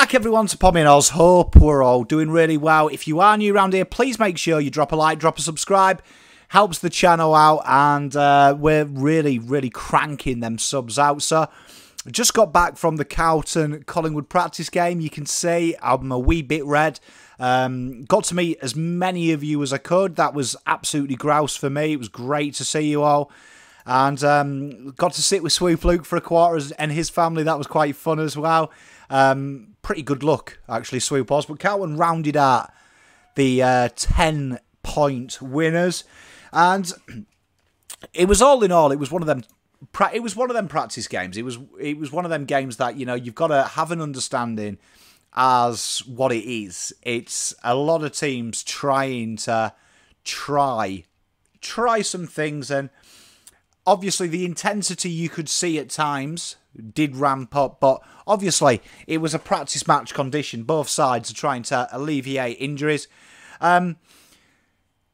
back, everyone, to Pommy and Oz. Hope we're all doing really well. If you are new around here, please make sure you drop a like, drop a subscribe. Helps the channel out, and we're really cranking them subs out. So, just got back from the Carlton Collingwood practice game. You can see I'm a wee bit red. Got to meet as many of you as I could. That was absolutely grouse for me. It was great to see you all. And got to sit with Swoop Luke for a quarter and his family. That was quite fun as well. Pretty good luck, actually, Swoop was. But Carlton rounded out the 10-point winners. And it was all in all, it was one of them. It was one of them practice games. It was one of them games that, you know, you've got to have an understanding as what it is. It's a lot of teams trying to try some things, and obviously the intensity you could see at times did ramp up, but obviously it was a practice match condition. Both sides are trying to alleviate injuries.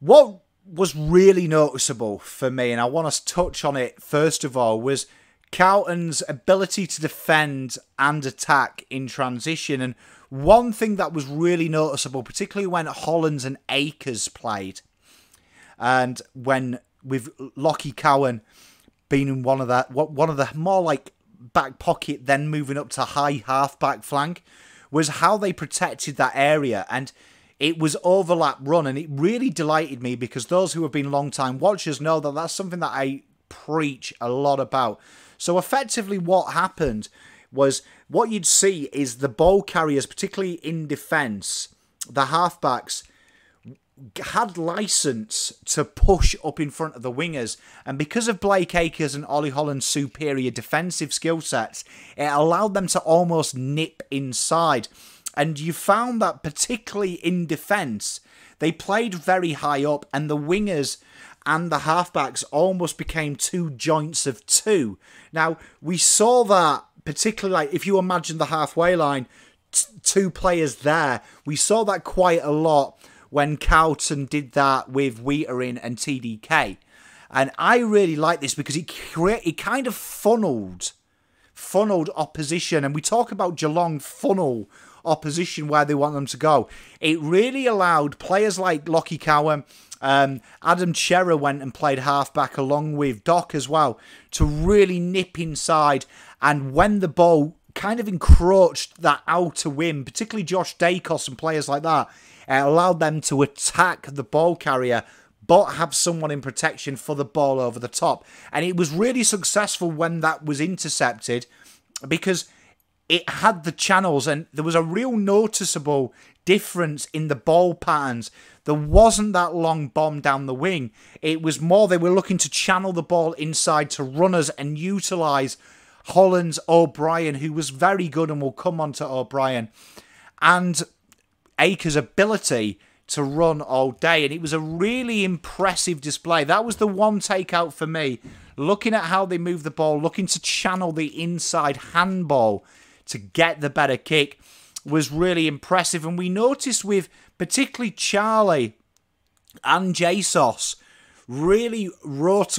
What was really noticeable for me, and I want to touch on it first of all, was Carlton's ability to defend and attack in transition. And one thing that was really noticeable, particularly when Hollands and Akers played, and when with Lockie Cowan being in one of the more like back pocket, then moving up to high half-back flank, was how they protected that area. And it was overlap run, and it really delighted me, because those who have been long-time watchers know that that's something that I preach a lot about. So effectively what happened was, what you'd see is the ball carriers, particularly in defence, the halfbacks, had license to push up in front of the wingers, and because of Blake Acres and Ollie Holland's superior defensive skill sets, it allowed them to almost nip inside. And you found that particularly in defence, they played very high up, and the wingers and the halfbacks almost became two joints of two. Now, we saw that particularly, like, if you imagine the halfway line, two players there, we saw that quite a lot when Carlton did that with Wheaterin and TDK. And I really like this because it kind of funneled opposition. And we talk about Geelong funnel opposition where they want them to go. It really allowed players like Lockie Cowan, Adam Chera went and played halfback along with Doc as well, to really nip inside. And when the ball kind of encroached that outer wing, particularly Josh Dacos and players like that, it allowed them to attack the ball carrier but have someone in protection for the ball over the top. And it was really successful when that was intercepted, because it had the channels, and there was a real noticeable difference in the ball patterns. There wasn't that long bomb down the wing. It was more they were looking to channel the ball inside to runners and utilise Holland's O'Brien, who was very good, and we'll come on to O'Brien, and Akers' ability to run all day. And it was a really impressive display. That was the one takeout for me. Looking at how they moved the ball, looking to channel the inside handball to get the better kick, was really impressive. And we noticed with particularly Charlie and Jesus really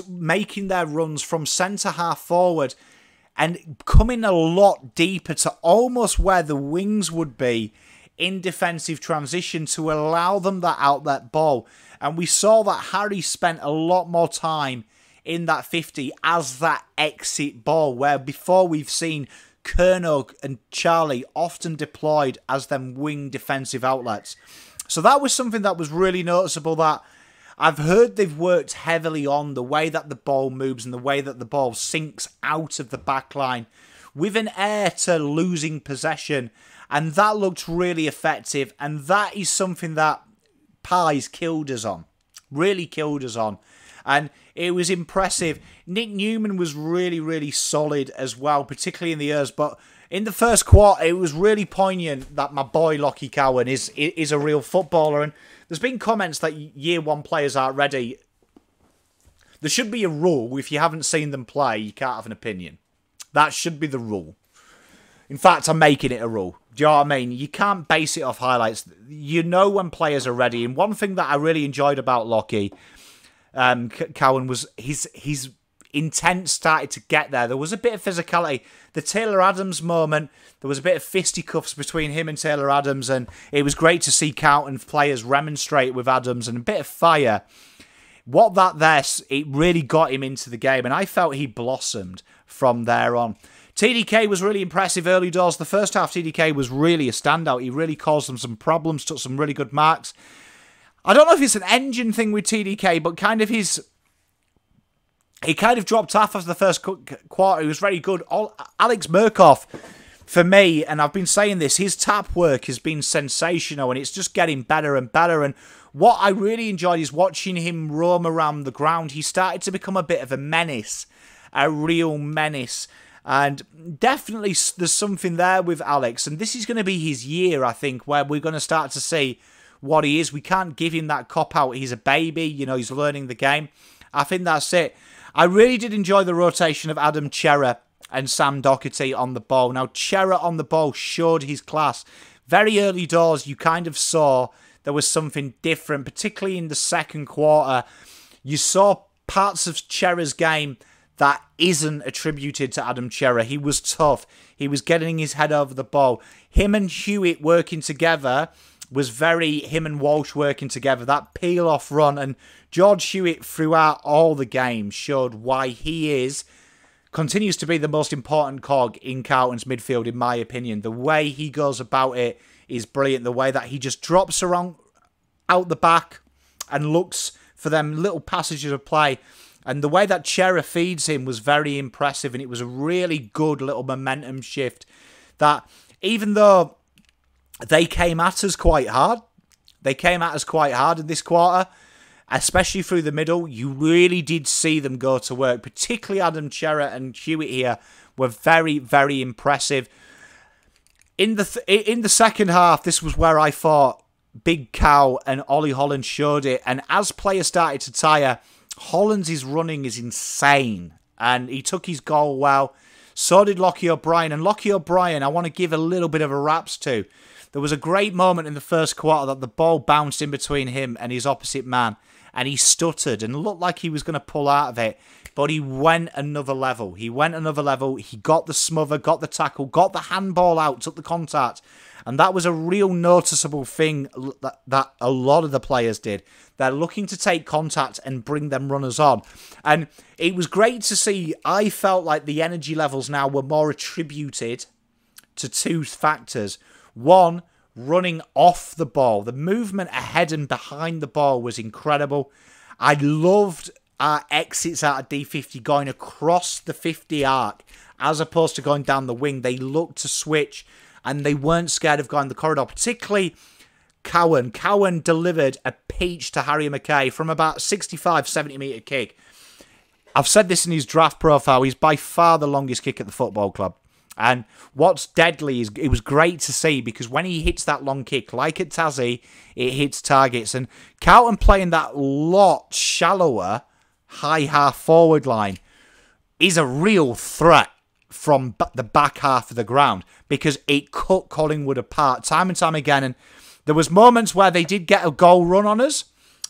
making their runs from centre half forward and coming a lot deeper to almost where the wings would be in defensive transition to allow them that outlet ball. And we saw that Harry spent a lot more time in that 50 as that exit ball, where before we've seen Kernog and Charlie often deployed as them wing defensive outlets. So that was something that was really noticeable, that I've heard they've worked heavily on the way that the ball moves and the way that the ball sinks out of the back line with an air to losing possession. And that looked really effective. And that is something that Pies killed us on. Really killed us on. And it was impressive. Nick Newman was really solid as well, particularly in the ears. But in the first quarter, it was really poignant that my boy Lockie Cowan is a real footballer. And there's been comments that year one players aren't ready. There should be a rule: if you haven't seen them play, you can't have an opinion. That should be the rule. In fact, I'm making it a rule. Do you know what I mean? You can't base it off highlights. You know when players are ready. And one thing that I really enjoyed about Lockie Cowan was intent started to get there. There was a bit of physicality. The Taylor Adams moment, there was a bit of fisticuffs between him and Taylor Adams, and it was great to see Carlton players remonstrate with Adams and a bit of fire. What that there, it really got him into the game, and I felt he blossomed from there on. TDK was really impressive early doors. The first half, TDK was really a standout. He really caused them some problems, took some really good marks. I don't know if it's an engine thing with TDK, but kind of he kind of dropped off after the first quarter. He was very good. Alex Murkoff, for me, and I've been saying this, his tap work has been sensational, and it's just getting better and better. And what I really enjoyed is watching him roam around the ground. He started to become a bit of a menace, a real menace. And definitely there's something there with Alex. And this is going to be his year, I think, where we're going to start to see what he is. We can't give him that cop-out. He's a baby. You know, he's learning the game. I think that's it. I really did enjoy the rotation of Adam Cerra and Sam Doherty on the ball. Now, Cerra on the ball showed his class. Very early doors, you kind of saw there was something different, particularly in the second quarter. You saw parts of Cerra's game that isn't attributed to Adam Cerra. He was tough. He was getting his head over the ball. Him and Hewitt working together was him and Walsh working together. That peel-off run, and George Hewitt throughout all the games showed why he continues to be the most important cog in Carlton's midfield, in my opinion. The way he goes about it is brilliant. The way that he just drops around out the back and looks for them little passages of play. And the way that Cerra feeds him was very impressive, and it was a really good little momentum shift that even though they came at us quite hard in this quarter, especially through the middle, you really did see them go to work. Particularly Adam Cerra and Hewitt here were very, very impressive. In the second half, this was where I thought Big Cow and Ollie Holland showed it. And as players started to tire, Holland's running is insane. And he took his goal well. So did Lockie O'Brien. And Lockie O'Brien, I want to give a little bit of a raps to. There was a great moment in the first quarter that the ball bounced in between him and his opposite man. And he stuttered and looked like he was going to pull out of it. But he went another level. He got the smother, got the tackle, got the handball out, took the contact. And that was a real noticeable thing that a lot of the players did. They're looking to take contact and bring them runners on. And it was great to see. I felt like the energy levels now were more attributed to two factors. One, running off the ball. The movement ahead and behind the ball was incredible. I loved our exits out of D50 going across the 50 arc as opposed to going down the wing. They looked to switch and they weren't scared of going the corridor, particularly Cowan. Cowan delivered a peach to Harry Mackay from about 65, 70 metre kick. I've said this in his draft profile. He's by far the longest kick at the football club. And what's deadly is it was great to see because when he hits that long kick, like at Tassie, it hits targets. And Carlton playing that lot shallower, high half forward line is a real threat from the back half of the ground because it cut Collingwood apart time and time again. And there was moments where they did get a goal run on us.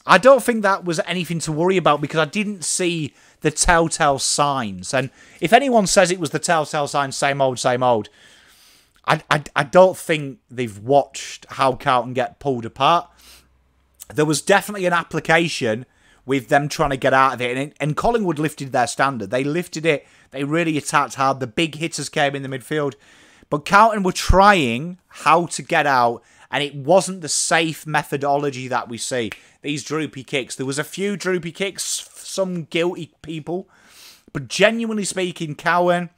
I don't think that was anything to worry about because I didn't see the telltale signs. And if anyone says it was the telltale signs, same old, I don't think they've watched how Carlton get pulled apart. There was definitely an application with them trying to get out of it. And Collingwood lifted their standard. They lifted it. They really attacked hard. The big hitters came in the midfield. But Carlton were trying how to get out. And it wasn't the safe methodology that we see. These droopy kicks. There was a few droopy kicks, some guilty people. But genuinely speaking, Cowan,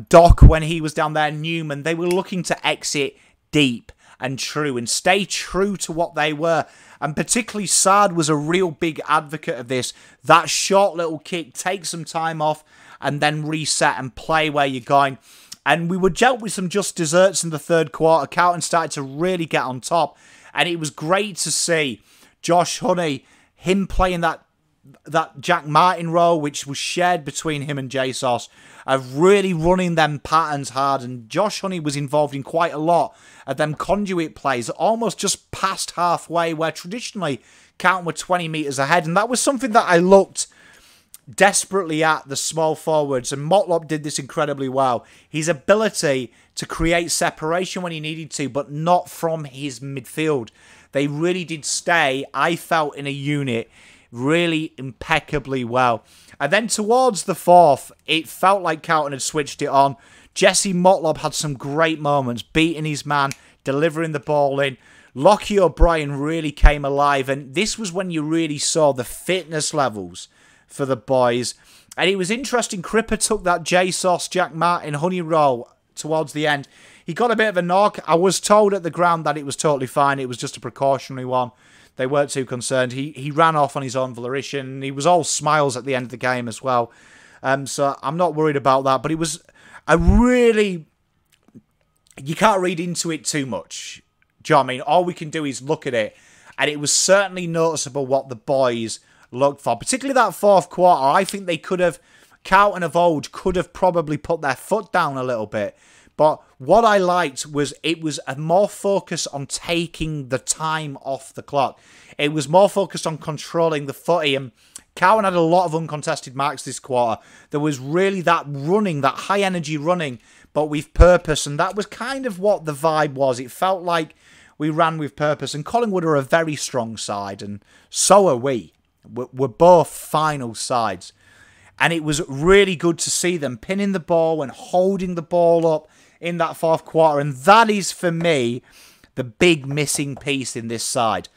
Doc, when he was down there, Newman, they were looking to exit deep and true and stay true to what they were. And particularly Saad was a real big advocate of this. That short little kick, take some time off and then reset and play where you're going. And we were dealt with some just desserts in the third quarter. Carlton started to really get on top. And it was great to see Josh Honey, him playing that Jack Martin role, which was shared between him and JSOS, of really running them patterns hard. And Josh Honey was involved in quite a lot of them conduit plays, almost just past halfway, where traditionally Carlton were 20 metres ahead. And that was something that I looked desperately at the small forwards, and Motlop did this incredibly well. His ability to create separation when he needed to, but not from his midfield. They really did stay, I felt, in a unit really impeccably well. And then towards the fourth, it felt like Carlton had switched it on. Jesse Motlop had some great moments, beating his man, delivering the ball in. Lockie O'Brien really came alive, and this was when you really saw the fitness levels for the boys. And it was interesting, Cripper took that J-Sauce Jack Martin honey roll towards the end. He got a bit of a knock. I was told at the ground that it was totally fine. It was just a precautionary one. They weren't too concerned. He ran off on his own volition. He was all smiles at the end of the game as well. So I'm not worried about that. But it was a really... You can't read into it too much. Do you know what I mean? All we can do is look at it. And it was certainly noticeable what the boys looked for. Particularly that fourth quarter. I think they could have... Carlton of old could have probably put their foot down a little bit. But what I liked was it was a more focus on taking the time off the clock. It was more focused on controlling the footy. And Cowan had a lot of uncontested marks this quarter. There was really that running, that high energy running, but with purpose. And that was kind of what the vibe was. It felt like we ran with purpose. And Collingwood are a very strong side. And so are we. We're both final sides. And it was really good to see them pinning the ball and holding the ball up in that fourth quarter. And that is, for me, the big missing piece in this side.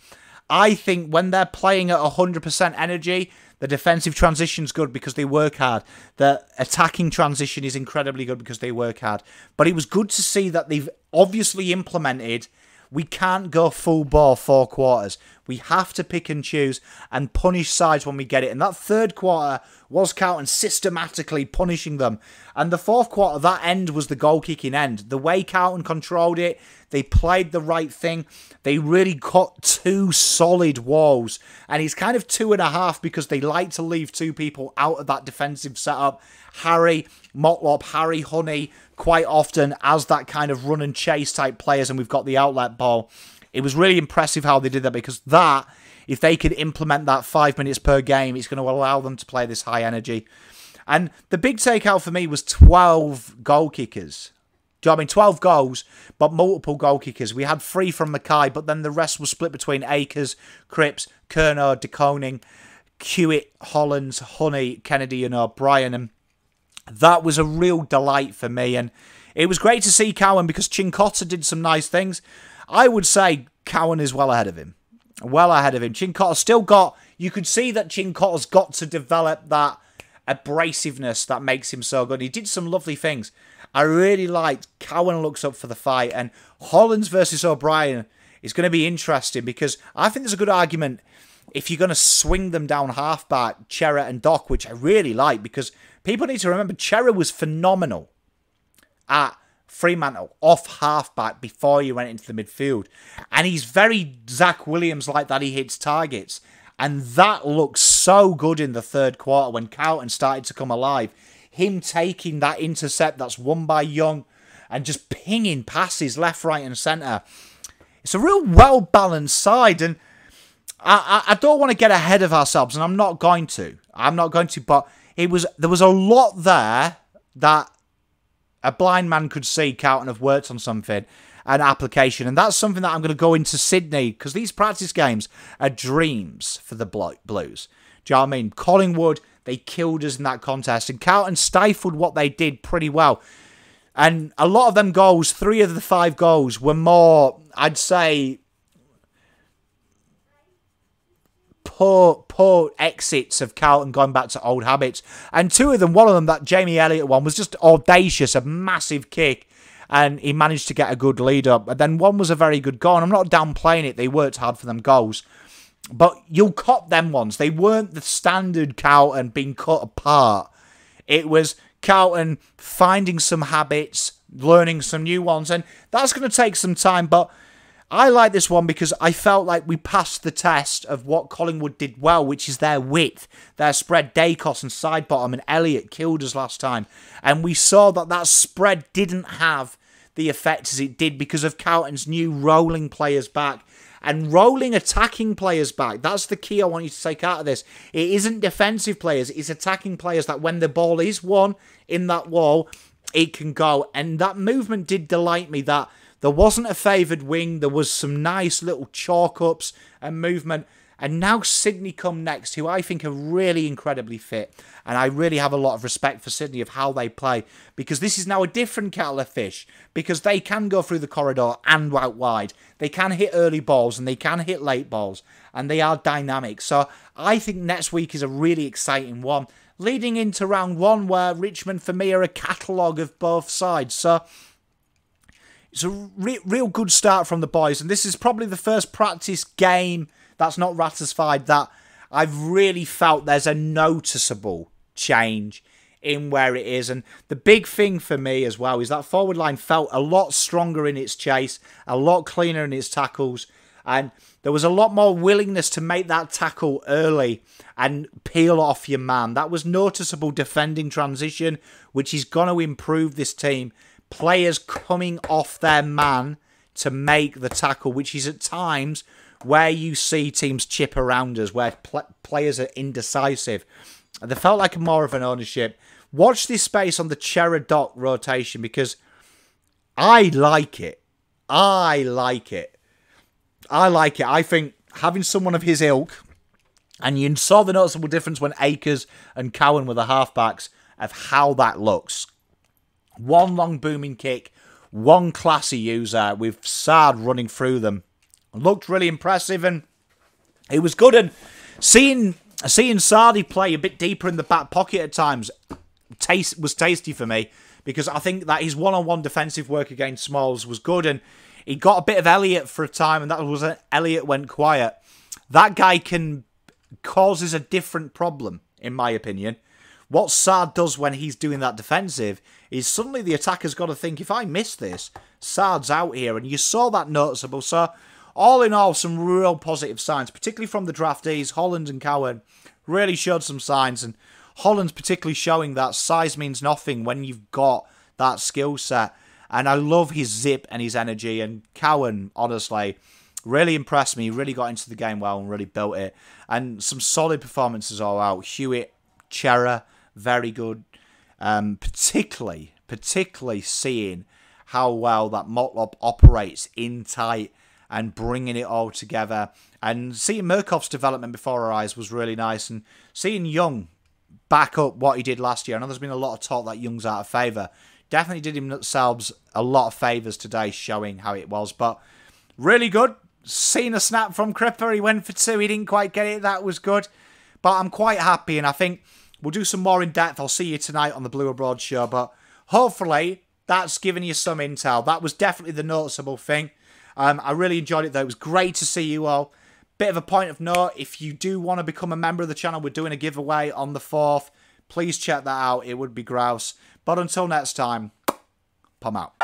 I think when they're playing at 100% energy, the defensive transition's good because they work hard. The attacking transition is incredibly good because they work hard. But it was good to see that they've obviously implemented... We can't go full ball 4 quarters. We have to pick and choose and punish sides when we get it. And that third quarter was Carlton systematically punishing them. And the fourth quarter, that end was the goal-kicking end. The way Carlton controlled it, they played the right thing. They really got 2 solid walls. And it's kind of 2.5 because they like to leave 2 people out of that defensive setup. Harry Motlop, Harry Honey, quite often as that kind of run and chase type players, and we've got the outlet ball. It was really impressive how they did that, because that, if they could implement that 5 minutes per game, it's going to allow them to play this high energy. And the big takeout for me was 12 goal kickers. Do you know what I mean? 12 goals, but multiple goal kickers. We had 3 from Mackay, but then the rest was split between Akers, Cripps, Kerno, De Koning, Hewitt, Hollands, Honey, Kennedy and O'Brien. And that was a real delight for me. And it was great to see Cowan because Chincotta did some nice things. I would say Cowan is well ahead of him. Well ahead of him. Chincotta still got... You could see that Chincotta's got to develop that abrasiveness that makes him so good. He did some lovely things. I really liked Cowan looks up for the fight. And Hollands versus O'Brien is going to be interesting because I think there's a good argument if you're going to swing them down halfback, Chera and Doc, which I really like because people need to remember Chera was phenomenal at Fremantle off halfback before he went into the midfield. And he's very Zach Williams like that. He hits targets. And that looks so good in the third quarter when Carlton started to come alive. Him taking that intercept that's won by Young and just pinging passes left, right and centre. It's a real well-balanced side. And I don't want to get ahead of ourselves, and I'm not going to. But there was a lot there that a blind man could see Carlton have worked on something, an application. And that's something that I'm going to go into Sydney, because these practice games are dreams for the Blues. Do you know what I mean? Collingwood, they killed us in that contest, and Carlton stifled what they did pretty well. And a lot of them goals, 3 of the 5 goals, were more, I'd say, poor exits of Carlton going back to old habits. And 2 of them, one of them, that Jamie Elliott one, was just audacious, a massive kick. And he managed to get a good lead up. And then one was a very good goal. And I'm not downplaying it. They worked hard for them goals. But you'll cop them ones. They weren't the standard Carlton being cut apart. It was Carlton finding some habits, learning some new ones. And that's going to take some time. But I like this one because I felt like we passed the test of what Collingwood did well, which is their width, their spread. Dacos and side bottom, and Elliott killed us last time. And we saw that spread didn't have the effect as it did because of Carlton's new rolling players back. And rolling attacking players back. That's the key I want you to take out of this. It isn't defensive players. It's attacking players that when the ball is won in that wall, it can go. And that movement did delight me. That there wasn't a favoured wing. There was some nice little chalk-ups and movement. And now Sydney come next, who I think are really incredibly fit. And I really have a lot of respect for Sydney of how they play. Because this is now a different kettle of fish. Because they can go through the corridor and out wide. They can hit early balls and they can hit late balls. And they are dynamic. So I think next week is a really exciting one. Leading into round one where Richmond for me are a catalogue of both sides. So it's a real good start from the boys. And this is probably the first practice game that's not ratified that I've really felt there's a noticeable change in where it is. And the big thing for me as well is that forward line felt a lot stronger in its chase, a lot cleaner in its tackles, and there was a lot more willingness to make that tackle early and peel off your man. That was noticeable defending transition, which is going to improve this team. Players coming off their man to make the tackle, which is at times where you see teams chip around us, where players are indecisive. They felt like more of an ownership. Watch this space on the Chera-Doc rotation because I like it. I like it. I like it. I think having someone of his ilk, and you saw the noticeable difference when Akers and Cowan were the halfbacks of how that looks. One long booming kick, one classy user with Sard running through them. Looked really impressive and it was good. And seeing Sardi play a bit deeper in the back pocket at times was tasty for me because I think that his one-on-one defensive work against Smalls was good and he got a bit of Elliott for a time and that was Elliott went quiet. That guy causes a different problem, in my opinion. What Sard does when he's doing that defensive is suddenly the attacker's got to think, if I miss this, Sard's out here. And you saw that noticeable. So all in all, some real positive signs, particularly from the draftees. Holland and Cowan really showed some signs. And Holland's particularly showing that size means nothing when you've got that skill set. And I love his zip and his energy. And Cowan, honestly, really impressed me. Really got into the game well and really built it. And some solid performances all out. Hewitt, Chera, very good. Particularly seeing how well that Motlop operates in tight and bringing it all together. And seeing Murkoff's development before our eyes was really nice. And seeing Young back up what he did last year. I know there's been a lot of talk that Young's out of favour. Definitely did himself a lot of favours today showing how it was. But really good. Seeing a snap from Cripper. He went for two. He didn't quite get it. That was good. But I'm quite happy. And I think we'll do some more in depth. I'll see you tonight on the Blue Abroad show. But hopefully that's given you some intel. That was definitely the noticeable thing. I really enjoyed it though. It was great to see you all. Bit of a point of note, if you do want to become a member of the channel, we're doing a giveaway on the 4th. Please check that out. It would be grouse. But until next time, Pom out.